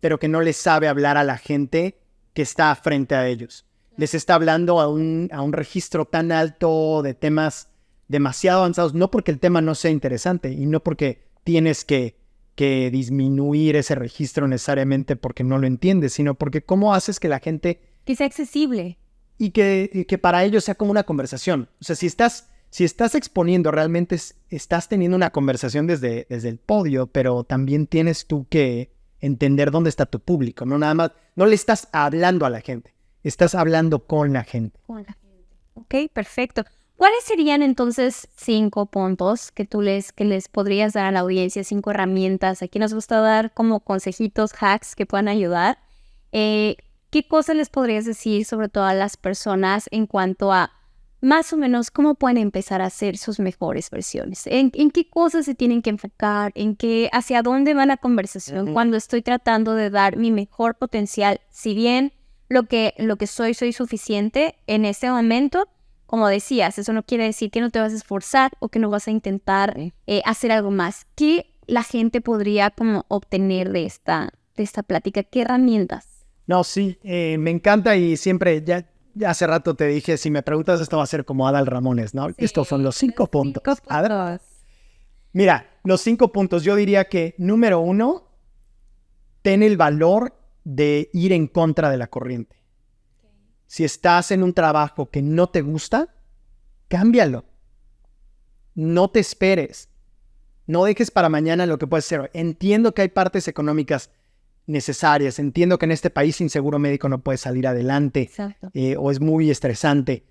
pero que no le sabe hablar a la gente que está frente a ellos. les está hablando a un registro tan alto de temas demasiado avanzados, no porque el tema no sea interesante y no porque tienes que disminuir ese registro necesariamente porque no lo entiendes, sino porque cómo haces que la gente... Que sea accesible. Y que para ellos sea como una conversación. O sea, si estás exponiendo, realmente estás teniendo una conversación desde el podio, pero también tienes tú que entender dónde está tu público. No nada más, no le estás hablando a la gente, estás hablando con la gente. Con la gente. Ok, perfecto. ¿Cuáles serían entonces 5 puntos que les podrías dar a la audiencia, 5 herramientas? Aquí nos gusta dar como consejitos, hacks que puedan ayudar. ¿Qué cosas les podrías decir sobre todo a las personas en cuanto a más o menos cómo pueden empezar a hacer sus mejores versiones? ¿En qué cosas se tienen que enfocar? ¿Hacia dónde va la conversación cuando estoy tratando de dar mi mejor potencial? Si bien lo que soy suficiente en este momento, como decías, eso no quiere decir que no te vas a esforzar o que no vas a intentar hacer algo más. ¿Qué la gente podría como obtener de esta plática? ¿Qué herramientas? No, sí, me encanta y siempre, ya hace rato te dije, si me preguntas, esto va a ser como Adal Ramones, ¿no? Sí, estos son los 5 puntos. 5 puntos. Mira, los 5 puntos, yo diría que, número 1, ten el valor de ir en contra de la corriente. Si estás en un trabajo que no te gusta, cámbialo. No te esperes. No dejes para mañana lo que puedes hacer. Entiendo que hay partes económicas necesarias. Entiendo que en este país sin seguro médico no puedes salir adelante. O es muy estresante.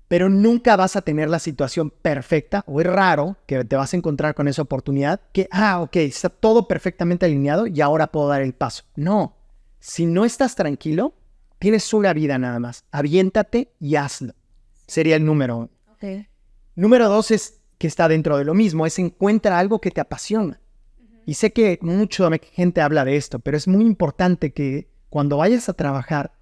Pero nunca vas a tener la situación perfecta, o es raro que te vas a encontrar con esa oportunidad que, ok, está todo perfectamente alineado y ahora puedo dar el paso. No. Si no estás tranquilo, tienes una vida nada más. Aviéntate y hazlo. Sería el número 1. Okay. Número 2 es que está dentro de lo mismo. Es encuentra algo que te apasiona. Y sé que mucha gente habla de esto, pero es muy importante que cuando vayas a trabajar,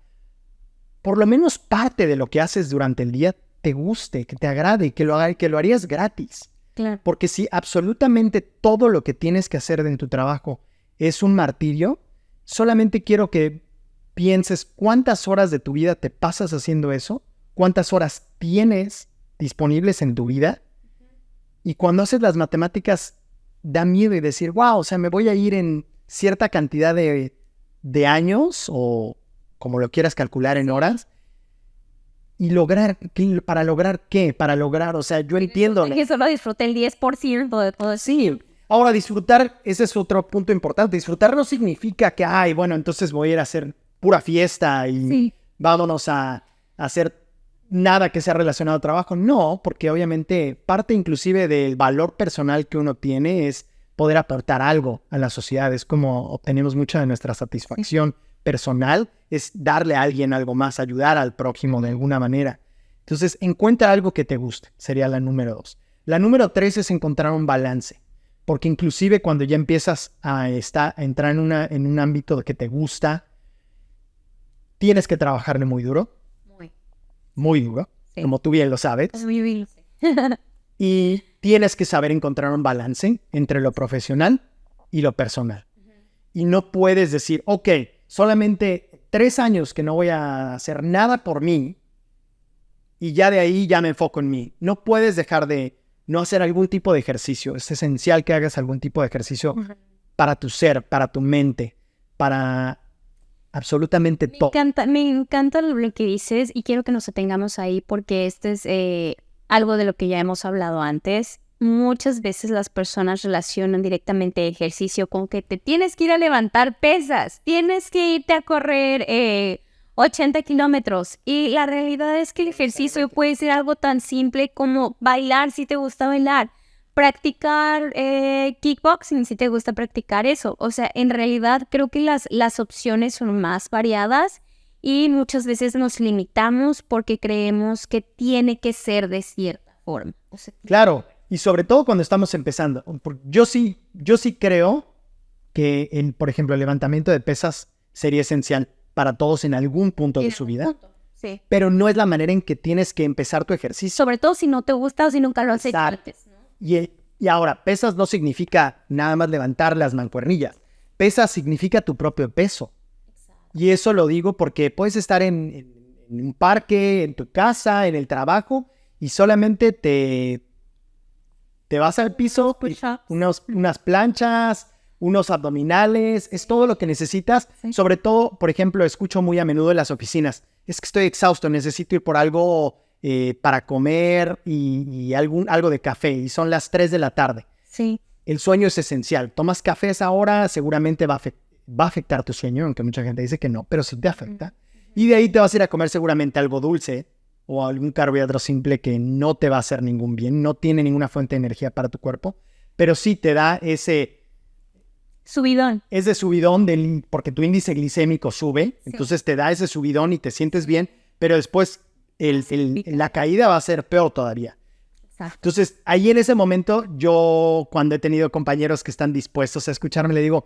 por lo menos parte de lo que haces durante el día te guste, que te agrade, que lo harías gratis. Claro. Porque si absolutamente todo lo que tienes que hacer en tu trabajo es un martirio, solamente quiero que pienses cuántas horas de tu vida te pasas haciendo eso, cuántas horas tienes disponibles en tu vida, y cuando haces las matemáticas da miedo y decir, wow, o sea, me voy a ir en cierta cantidad de años, o como lo quieras calcular en horas, y ¿para lograr qué? Para lograr, o sea, yo entiendo... Que solo disfruté el 10% de todo eso. Sí. Ahora, disfrutar, ese es otro punto importante. Disfrutar no significa que, bueno, entonces voy a ir a hacer pura fiesta y vámonos a hacer nada que sea relacionado al trabajo. No, porque obviamente parte inclusive del valor personal que uno tiene es poder aportar algo a la sociedad. Es como obtenemos mucha de nuestra satisfacción personal, es darle a alguien algo más, ayudar al prójimo de alguna manera. Entonces, encuentra algo que te guste, sería la número 2. La número 3 es encontrar un balance. Porque inclusive cuando ya empiezas a entrar en un ámbito que te gusta, tienes que trabajarle muy duro. Muy duro, como tú bien lo sabes. Muy bien. Y tienes que saber encontrar un balance entre lo profesional y lo personal. Y no puedes decir, ok, solamente 3 años que no voy a hacer nada por mí y ya de ahí ya me enfoco en mí. No puedes dejar de no hacer algún tipo de ejercicio. Es esencial que hagas algún tipo de ejercicio para tu ser, para tu mente, para absolutamente todo. Me encanta lo que dices y quiero que nos detengamos ahí porque este es algo de lo que ya hemos hablado antes. Muchas veces las personas relacionan directamente ejercicio con que te tienes que ir a levantar pesas, tienes que irte a correr 80 kilómetros. Y la realidad es que el ejercicio puede ser algo tan simple como bailar si te gusta bailar, practicar kickboxing si te gusta practicar eso. O sea, en realidad creo que las opciones son más variadas y muchas veces nos limitamos porque creemos que tiene que ser de cierta forma. O sea, claro, y sobre todo cuando estamos empezando. Yo sí creo que, por ejemplo, el levantamiento de pesas sería esencial para todos en algún punto de su vida. Sí. Pero no es la manera en que tienes que empezar tu ejercicio. Sobre todo si no te gusta o si nunca lo has hecho antes, ¿no? Y ahora, pesas no significa nada más levantar las mancuernillas. Pesas significa tu propio peso. Exacto. Y eso lo digo porque puedes estar en un parque, en tu casa, en el trabajo, y solamente te vas al piso, unas planchas, unos abdominales, es todo lo que necesitas. Sí. Sobre todo, por ejemplo, escucho muy a menudo en las oficinas, es que estoy exhausto, necesito ir por algo para comer y algo de café, y son las 3 de la tarde. Sí. El sueño es esencial. Tomas café a esa hora, seguramente va a afectar tu sueño, aunque mucha gente dice que no, pero sí te afecta. Y de ahí te vas a ir a comer seguramente algo dulce o algún carbohidrato simple que no te va a hacer ningún bien, no tiene ninguna fuente de energía para tu cuerpo, pero sí te da ese subidón. Ese subidón porque tu índice glicémico sube, Sí. entonces te da ese subidón y te sientes bien, pero después la caída va a ser peor todavía. Exacto. Entonces, ahí en ese momento, yo cuando he tenido compañeros que están dispuestos a escucharme, le digo,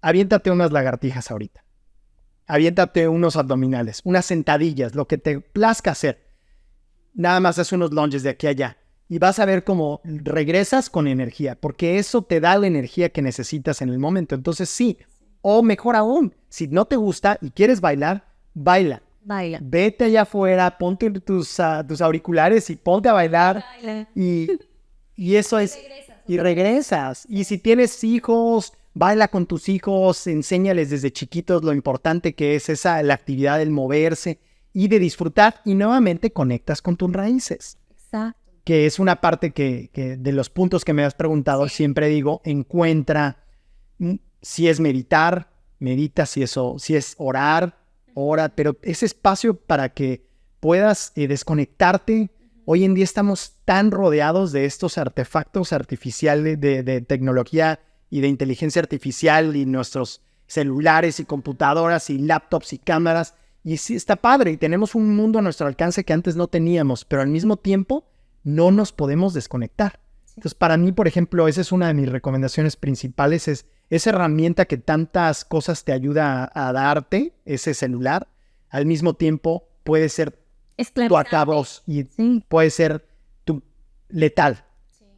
aviéntate unas lagartijas ahorita. Aviéntate unos abdominales, unas sentadillas, lo que te plazca hacer. Nada más haz unos lunges de aquí a allá. Y vas a ver cómo regresas con energía, porque eso te da la energía que necesitas en el momento. Entonces, sí, o mejor aún, si no te gusta y quieres bailar, baila. Baila. Vete allá afuera, ponte tus auriculares y ponte a bailar. Baila. Y eso es... Y regresas. Y si tienes hijos, baila con tus hijos, enséñales desde chiquitos lo importante que es la actividad del moverse y de disfrutar. Y nuevamente conectas con tus raíces. Exacto. Que es una parte que de los puntos que me has preguntado, Sí. siempre digo, encuentra si es meditar, medita, si es orar, ora, pero ese espacio para que puedas desconectarte. Hoy en día estamos tan rodeados de estos artefactos artificiales de tecnología y de inteligencia artificial y nuestros celulares y computadoras y laptops y cámaras. Y sí, está padre y tenemos un mundo a nuestro alcance que antes no teníamos, pero al mismo tiempo no nos podemos desconectar. Entonces, para mí, por ejemplo, esa es una de mis recomendaciones principales, es esa herramienta que tantas cosas te ayuda a darte, ese celular, al mismo tiempo puede ser tu Esclavizante. acabos y Sí. puede ser tu letal.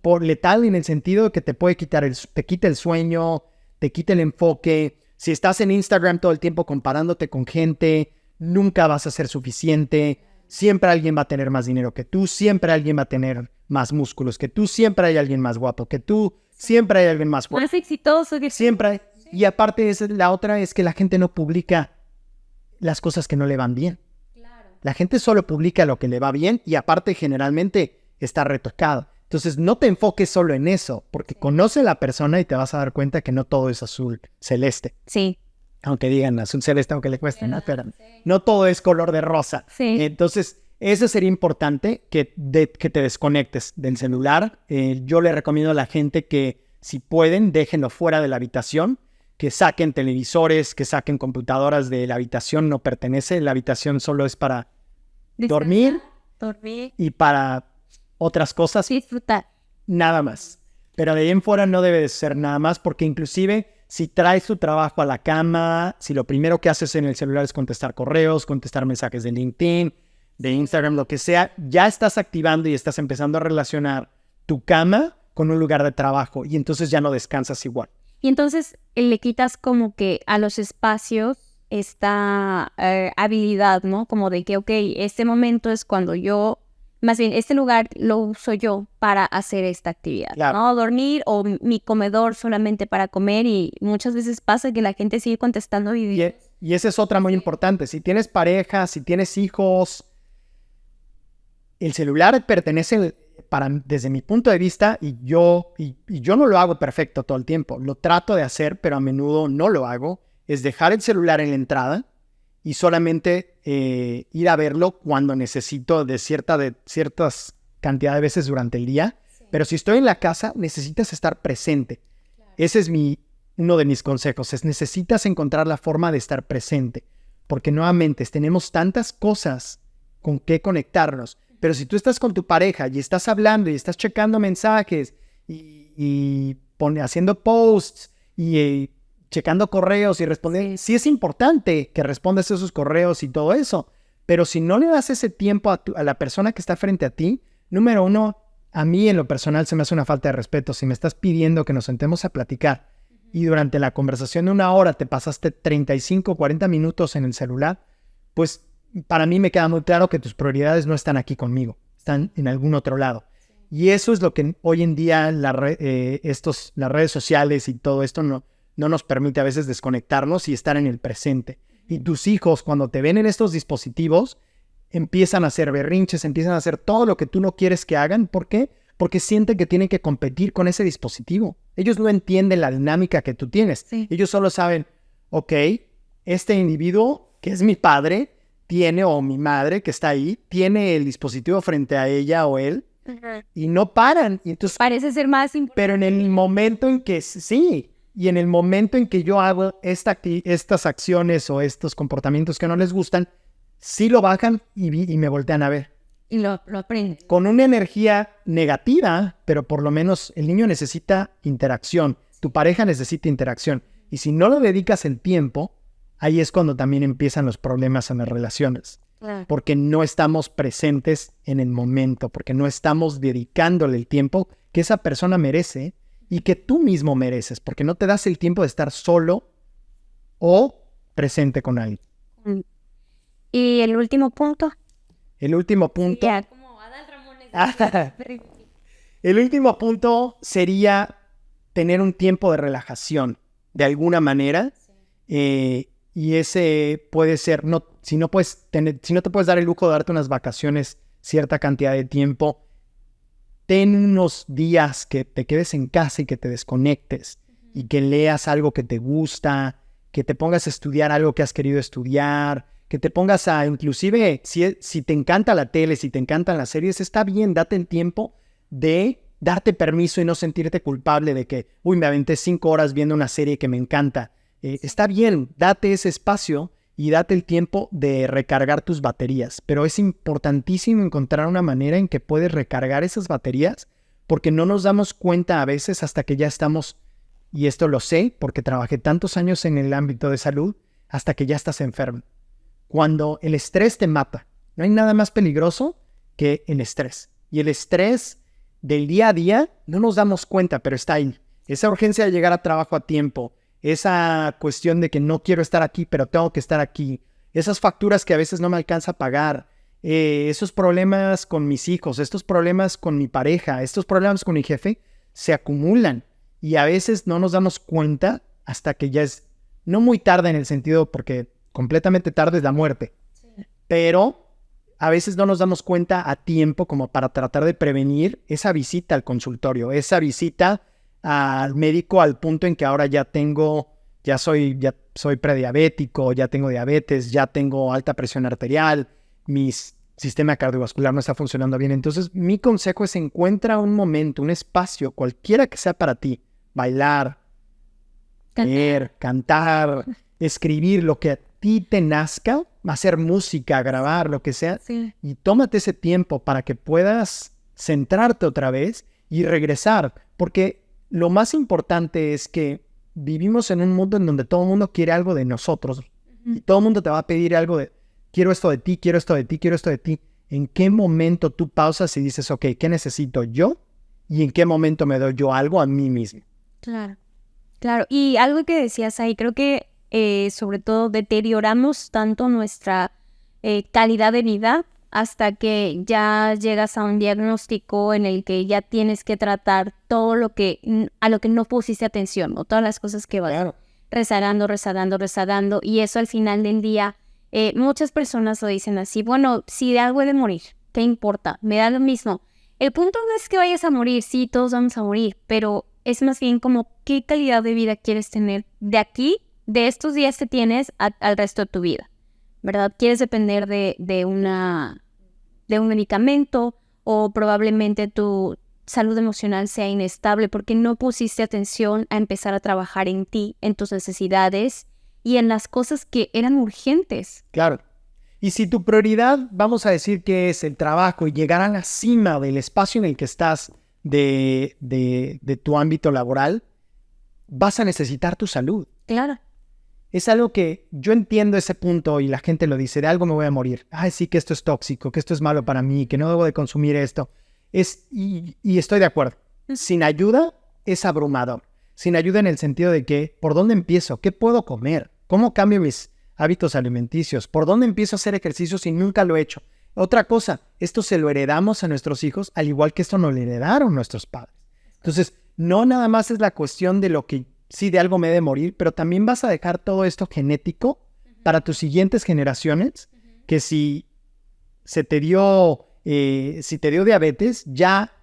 Por letal en el sentido de que te puede te quita el sueño, te quita el enfoque. Si estás en Instagram todo el tiempo comparándote con gente, nunca vas a ser suficiente. Siempre alguien va a tener más dinero que tú, siempre alguien va a tener más músculos que tú, siempre hay alguien más guapo que tú, siempre hay alguien más fuerte. Más exitoso que Siempre hay. Y aparte, la otra es que la gente no publica las cosas que no le van bien. La gente solo publica lo que le va bien y aparte generalmente está retocado. Entonces no te enfoques solo en eso, porque conoce a la persona y te vas a dar cuenta que no todo es azul celeste. Sí. Aunque digan azul celeste, aunque le cueste, ¿no? Pero no todo es color de rosa. Sí. Entonces, eso sería importante, que te desconectes del celular. Yo le recomiendo a la gente que, si pueden, déjenlo fuera de la habitación, que saquen televisores, que saquen computadoras de la habitación, no pertenece. La habitación solo es para dormir y para otras cosas, Disfrutar. nada más. Pero de ahí en fuera no debe de ser nada más, porque inclusive si traes tu trabajo a la cama, si lo primero que haces en el celular es contestar correos, contestar mensajes de LinkedIn, de Instagram, lo que sea, ya estás activando y estás empezando a relacionar tu cama con un lugar de trabajo y entonces ya no descansas igual. Y entonces le quitas como que a los espacios esta habilidad, ¿no? Como de que, ok, este momento es cuando más bien, este lugar lo uso yo para hacer esta actividad, Claro. ¿no? Dormir o mi comedor solamente para comer, y muchas veces pasa que la gente sigue contestando videos. Y esa es otra muy importante. Si tienes pareja, si tienes hijos, el celular pertenece, desde mi punto de vista, y yo no lo hago perfecto todo el tiempo. Lo trato de hacer, pero a menudo no lo hago. Es dejar el celular en la entrada y solamente ir a verlo cuando necesito de ciertas cantidad de veces durante el día. Sí. Pero si estoy en la casa, necesitas estar presente. Claro. Ese es uno de mis consejos, necesitas encontrar la forma de estar presente. Porque nuevamente tenemos tantas cosas con que conectarnos. Pero si tú estás con tu pareja y estás hablando y estás checando mensajes y haciendo posts y checando correos y respondiendo, sí es importante que respondas esos correos y todo eso, pero si no le das ese tiempo a la persona que está frente a ti, número uno, a mí en lo personal se me hace una falta de respeto. Si me estás pidiendo que nos sentemos a platicar y durante la conversación de 1 hora te pasaste 35, 40 minutos en el celular, pues para mí me queda muy claro que tus prioridades no están aquí conmigo, están en algún otro lado. Y eso es lo que hoy en día las redes sociales y todo esto no nos permite a veces desconectarnos y estar en el presente. Y tus hijos, cuando te ven en estos dispositivos, empiezan a hacer berrinches, empiezan a hacer todo lo que tú no quieres que hagan. ¿Por qué? Porque sienten que tienen que competir con ese dispositivo. Ellos no entienden la dinámica que tú tienes. Sí. Ellos solo saben, ok, este individuo que es mi padre tiene, o mi madre que está ahí, tiene el dispositivo frente a ella o él, y no paran. Y entonces, Parece ser más importante. pero en el momento en que sí, y en el momento en que yo hago estas acciones o estos comportamientos que no les gustan, sí lo bajan y me voltean a ver. Y lo aprendes. Con una energía negativa, pero por lo menos el niño necesita interacción. Tu pareja necesita interacción. Y si no le dedicas el tiempo, ahí es cuando también empiezan los problemas en las relaciones. Porque no estamos presentes en el momento, porque no estamos dedicándole el tiempo que esa persona merece y que tú mismo mereces, porque no te das el tiempo de estar solo o presente con alguien. Y el último punto. El último punto. Ya, como Adal Ramones. El último punto sería tener un tiempo de relajación, de alguna manera. Y ese puede ser, si no te puedes dar el lujo de darte unas vacaciones, cierta cantidad de tiempo, ten unos días que te quedes en casa y que te desconectes y que leas algo que te gusta, que te pongas a estudiar algo que has querido estudiar, que te pongas a, inclusive, si te encanta la tele, si te encantan las series, está bien, date el tiempo de darte permiso y no sentirte culpable de que, me aventé 5 horas viendo una serie que me encanta. Está bien, date ese espacio y date el tiempo de recargar tus baterías, pero es importantísimo encontrar una manera en que puedes recargar esas baterías, porque no nos damos cuenta a veces hasta que ya estamos, y esto lo sé porque trabajé tantos años en el ámbito de salud, hasta que ya estás enfermo. Cuando el estrés te mata, no hay nada más peligroso que el estrés. Y el estrés del día a día no nos damos cuenta, pero está ahí. Esa urgencia de llegar a trabajo a tiempo, esa cuestión de que no quiero estar aquí, pero tengo que estar aquí, esas facturas que a veces no me alcanza a pagar, esos problemas con mis hijos, estos problemas con mi pareja, estos problemas con mi jefe, se acumulan y a veces no nos damos cuenta hasta que ya es no muy tarde en el sentido, porque completamente tarde es la muerte, pero a veces no nos damos cuenta a tiempo como para tratar de prevenir esa visita al consultorio, esa visita al médico al punto en que ahora ya soy prediabético, ya tengo diabetes, ya tengo alta presión arterial, mi sistema cardiovascular no está funcionando bien. Entonces, mi consejo es encuentra un momento, un espacio, cualquiera que sea para ti, bailar, leer, cantar, escribir, lo que a ti te nazca, hacer música, grabar, lo que sea, y tómate ese tiempo para que puedas centrarte otra vez y regresar, porque lo más importante es que vivimos en un mundo en donde todo el mundo quiere algo de nosotros. Y todo el mundo te va a pedir algo de, quiero esto de ti, quiero esto de ti, quiero esto de ti. ¿En qué momento tú pausas y dices, ok, ¿qué necesito yo? ¿Y en qué momento me doy yo algo a mí mismo? Claro. Y algo que decías ahí, creo que sobre todo deterioramos tanto nuestra calidad de vida hasta que ya llegas a un diagnóstico en el que ya tienes que tratar todo a lo que no pusiste atención, o todas las cosas que vas rezagando, y eso al final del día, muchas personas lo dicen así, bueno, si de algo he de morir, ¿qué importa? Me da lo mismo. El punto no es que vayas a morir, sí, todos vamos a morir, pero es más bien como qué calidad de vida quieres tener de aquí, de estos días que tienes al resto de tu vida, ¿verdad? ¿Quieres depender de un medicamento, o probablemente tu salud emocional sea inestable porque no pusiste atención a empezar a trabajar en ti, en tus necesidades y en las cosas que eran urgentes? Claro. Y si tu prioridad, vamos a decir que es el trabajo y llegar a la cima del espacio en el que estás de tu ámbito laboral, vas a necesitar tu salud. Claro. Es algo que yo entiendo ese punto y la gente lo dice, de algo me voy a morir. Ay, sí, que esto es tóxico, que esto es malo para mí, que no debo de consumir esto. Y estoy de acuerdo. Sin ayuda es abrumador. Sin ayuda en el sentido de que, ¿por dónde empiezo? ¿Qué puedo comer? ¿Cómo cambio mis hábitos alimenticios. ¿Por dónde empiezo a hacer ejercicio si nunca lo he hecho? Otra cosa, esto se lo heredamos a nuestros hijos, al igual que esto nos lo heredaron nuestros padres. Entonces, no nada más es la cuestión de lo que sí de algo me he de morir, pero también vas a dejar todo esto genético para tus siguientes generaciones, que si te dio diabetes, ya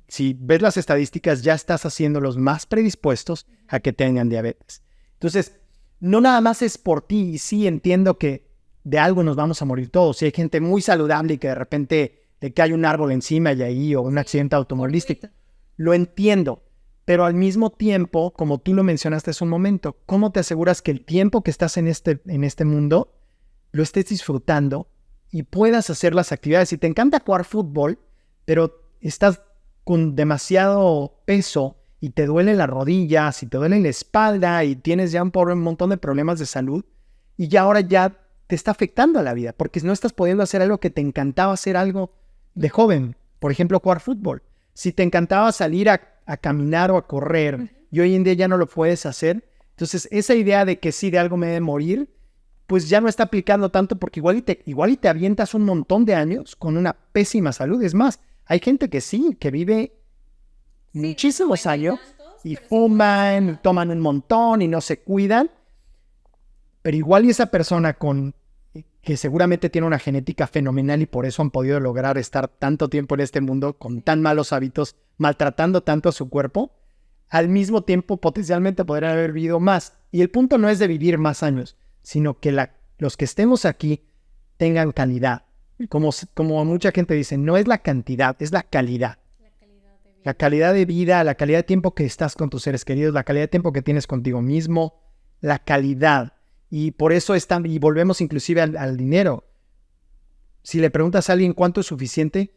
si ves las estadísticas, ya estás haciéndolos más predispuestos a que tengan diabetes. Entonces, no nada más es por ti, y sí entiendo que de algo nos vamos a morir todos. Si hay gente muy saludable y que de repente le cae un árbol encima y ahí, o un accidente automovilístico, lo entiendo. Pero al mismo tiempo, como tú lo mencionaste hace un momento, ¿cómo te aseguras que el tiempo que estás en este mundo lo estés disfrutando y puedas hacer las actividades? Si te encanta jugar fútbol, pero estás con demasiado peso y te duele la rodilla, si te duele la espalda y tienes ya un montón de problemas de salud y ya ahora ya te está afectando a la vida porque no estás pudiendo hacer algo que te encantaba hacer algo de joven, por ejemplo, jugar fútbol. Si te encantaba salir a caminar o a correr y hoy en día ya no lo puedes hacer, entonces esa idea de que sí de algo me he de morir, pues ya no está aplicando tanto porque igual y te avientas un montón de años con una pésima salud. Es más, hay gente que sí, que vive muchísimos años y fuman, toman un montón y no se cuidan, pero igual y esa persona que seguramente tiene una genética fenomenal y por eso han podido lograr estar tanto tiempo en este mundo con tan malos hábitos, maltratando tanto a su cuerpo, al mismo tiempo potencialmente podrían haber vivido más. Y el punto no es de vivir más años, sino que los que estemos aquí tengan calidad. Como mucha gente dice, no es la cantidad, es la calidad. La calidad de vida, la calidad de tiempo que estás con tus seres queridos, la calidad de tiempo que tienes contigo mismo, la calidad. Y por eso y volvemos inclusive al dinero. Si le preguntas a alguien cuánto es suficiente,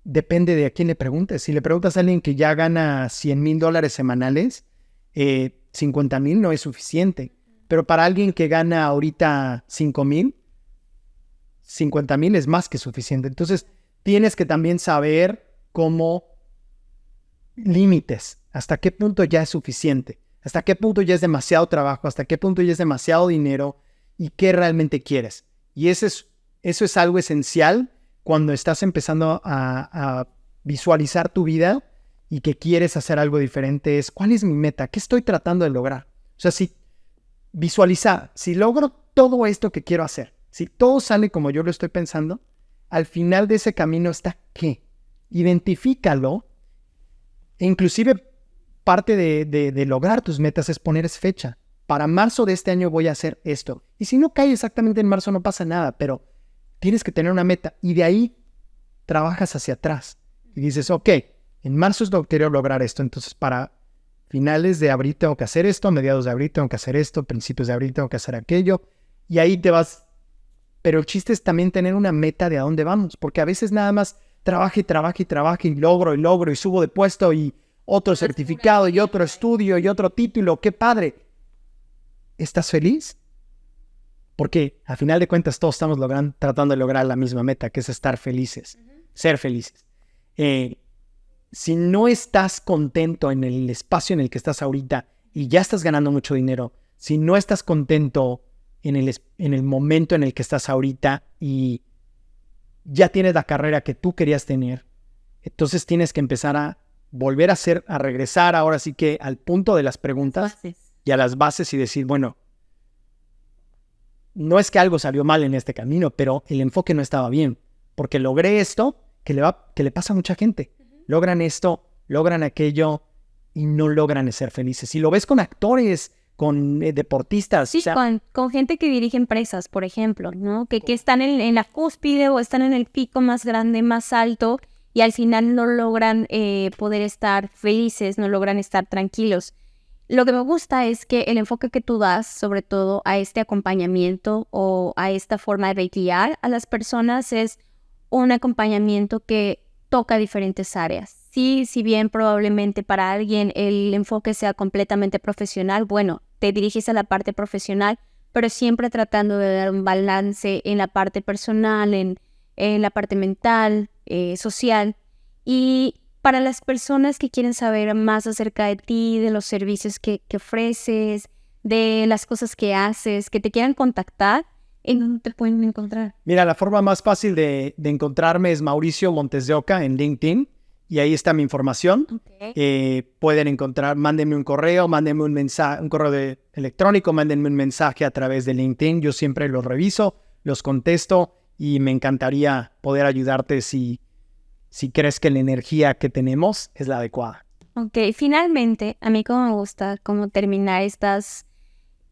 depende de a quién le preguntes. Si le preguntas a alguien que ya gana $100,000 semanales, 50,000 no es suficiente. Pero para alguien que gana ahorita 5,000, 50,000 es más que suficiente. Entonces, tienes que también saber cómo límites, hasta qué punto ya es suficiente, hasta qué punto ya es demasiado trabajo, hasta qué punto ya es demasiado dinero y qué realmente quieres. Y eso es algo esencial cuando estás empezando a visualizar tu vida y que quieres hacer algo diferente. ¿Cuál es mi meta? ¿Qué estoy tratando de lograr? O sea, visualizar, si logro todo esto que quiero hacer, si todo sale como yo lo estoy pensando, al final de ese camino está ¿qué? Identifícalo. E inclusive parte de lograr tus metas es poner fecha. Para marzo de este año voy a hacer esto. Y si no cae exactamente en marzo no pasa nada, pero tienes que tener una meta y de ahí trabajas hacia atrás. Y dices, ok, en marzo es lo que quiero lograr esto, entonces para finales de abril tengo que hacer esto, a mediados de abril tengo que hacer esto, principios de abril tengo que hacer aquello, y ahí te vas. Pero el chiste es también tener una meta de a dónde vamos, porque a veces nada más trabaja y logro y subo de puesto y otro certificado y otro estudio y otro título, ¡qué padre! ¿Estás feliz? Porque a final de cuentas todos estamos tratando de lograr la misma meta, que es estar felices, ser felices. Si no estás contento en el espacio en el que estás ahorita y ya estás ganando mucho dinero, si no estás contento en el momento en el que estás ahorita y ya tienes la carrera que tú querías tener, entonces tienes que empezar a volver a regresar ahora sí que al punto de las preguntas y a las bases y decir, bueno, no es que algo salió mal en este camino, pero el enfoque no estaba bien, porque logré esto que le pasa a mucha gente. Logran esto, logran aquello y no logran ser felices. Si lo ves con actores, con deportistas. Sí, o sea, con gente que dirige empresas, por ejemplo, ¿no? Que están en la cúspide o están en el pico más grande, más alto y al final no logran poder estar felices, no logran estar tranquilos. Lo que me gusta es que el enfoque que tú das, sobre todo a este acompañamiento o a esta forma de guiar a las personas, es un acompañamiento que toca diferentes áreas. Sí, si bien probablemente para alguien el enfoque sea completamente profesional, bueno, te diriges a la parte profesional, pero siempre tratando de dar un balance en la parte personal, en la parte mental, social. Y para las personas que quieren saber más acerca de ti, de los servicios que ofreces, de las cosas que haces, que te quieran contactar, ¿en dónde te pueden encontrar? Mira, la forma más fácil de encontrarme es Mauricio Montes de Oca en LinkedIn y ahí está mi información. Pueden encontrar, mándenme un correo, mándenme un mensaje, un correo electrónico, mándenme un mensaje a través de LinkedIn. Yo siempre los reviso, los contesto y me encantaría poder ayudarte si crees que la energía que tenemos es la adecuada. Ok, finalmente, a mí como me gusta como terminar estas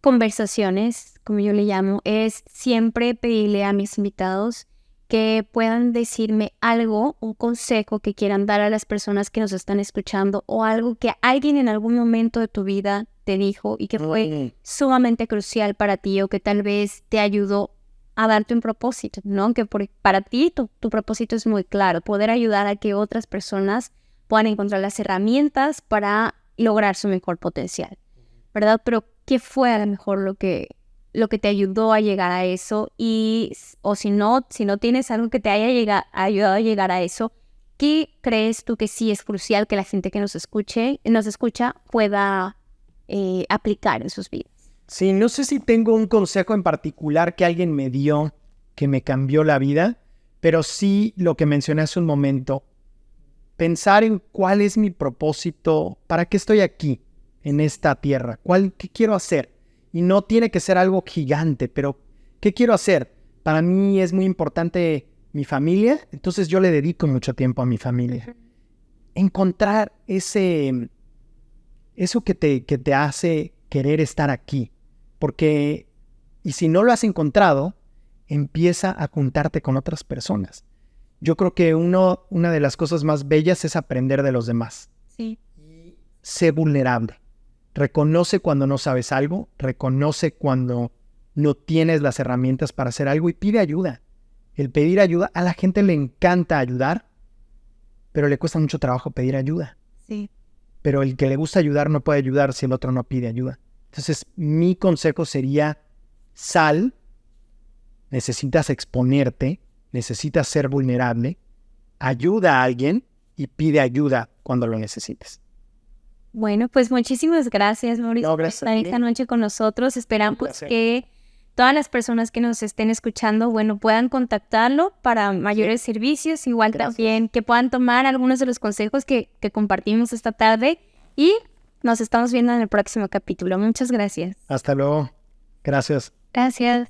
conversaciones, como yo le llamo, es siempre pedirle a mis invitados que puedan decirme algo, un consejo que quieran dar a las personas que nos están escuchando o algo que alguien en algún momento de tu vida te dijo y que fue sumamente crucial para ti o que tal vez te ayudó a darte un propósito, ¿no? Que para ti tu propósito es muy claro, poder ayudar a que otras personas puedan encontrar las herramientas para lograr su mejor potencial, ¿verdad? Pero ¿qué fue a lo mejor lo que te ayudó a llegar a eso? O si no tienes algo que te haya ayudado a llegar a eso, ¿qué crees tú que sí es crucial que la gente que nos escucha pueda aplicar en sus vidas? Sí, no sé si tengo un consejo en particular que alguien me dio que me cambió la vida, pero sí lo que mencioné hace un momento, pensar en cuál es mi propósito, para qué estoy aquí en esta tierra, qué quiero hacer. Y no tiene que ser algo gigante, pero ¿qué quiero hacer? Para mí es muy importante mi familia, entonces yo le dedico mucho tiempo a mi familia. Encontrar eso que te hace querer estar aquí. Porque, y si no lo has encontrado, empieza a juntarte con otras personas. Yo creo que una de las cosas más bellas es aprender de los demás. Sí. Sé vulnerable. Reconoce cuando no sabes algo, reconoce cuando no tienes las herramientas para hacer algo y pide ayuda. El pedir ayuda, a la gente le encanta ayudar, pero le cuesta mucho trabajo pedir ayuda. Sí. Pero el que le gusta ayudar no puede ayudar si el otro no pide ayuda. Entonces, mi consejo sería, sal, necesitas exponerte, necesitas ser vulnerable, ayuda a alguien y pide ayuda cuando lo necesites. Bueno, pues muchísimas gracias, Mauricio, por gracias estar esta noche con nosotros. Esperamos que todas las personas que nos estén escuchando, puedan contactarlo para mayores servicios, igual también que puedan tomar algunos de los consejos que compartimos esta tarde y nos estamos viendo en el próximo capítulo. Muchas gracias. Hasta luego. Gracias. Gracias.